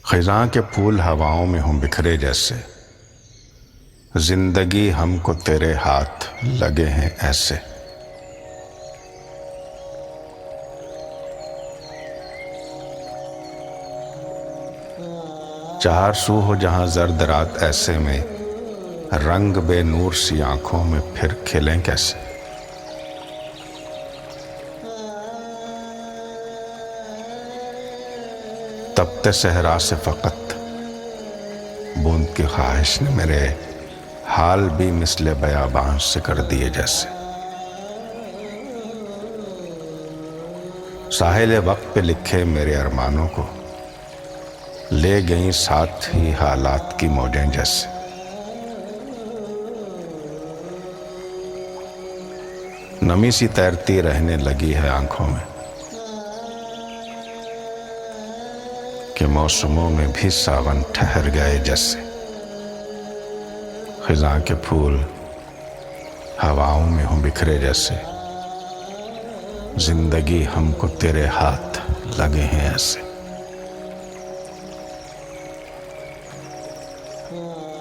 खिज़ां के फूल हवाओं में हों बिखरे जैसे, जिंदगी हमको तेरे हाथ लगे हैं ऐसे। चार सू हो जहां जर्द रात, ऐसे में रंग बेनूर सी आंखों में फिर खिलें कैसे। तपते सहरा से फकत बूंद की ख्वाहिश ने मेरे हाल भी मिसले बयाबान से कर दिए जैसे। साहिल वक्त पे लिखे मेरे अरमानों को ले गई साथ ही हालात की मौजें जैसे। नमी सी तैरती रहने लगी है आंखों में कि मौसमों में भी सावन ठहर गए जैसे। खिज़ां के फूल हवाओं में हों बिखरे जैसे, जिंदगी हमको तेरे हाथ लगे हैं ऐसे।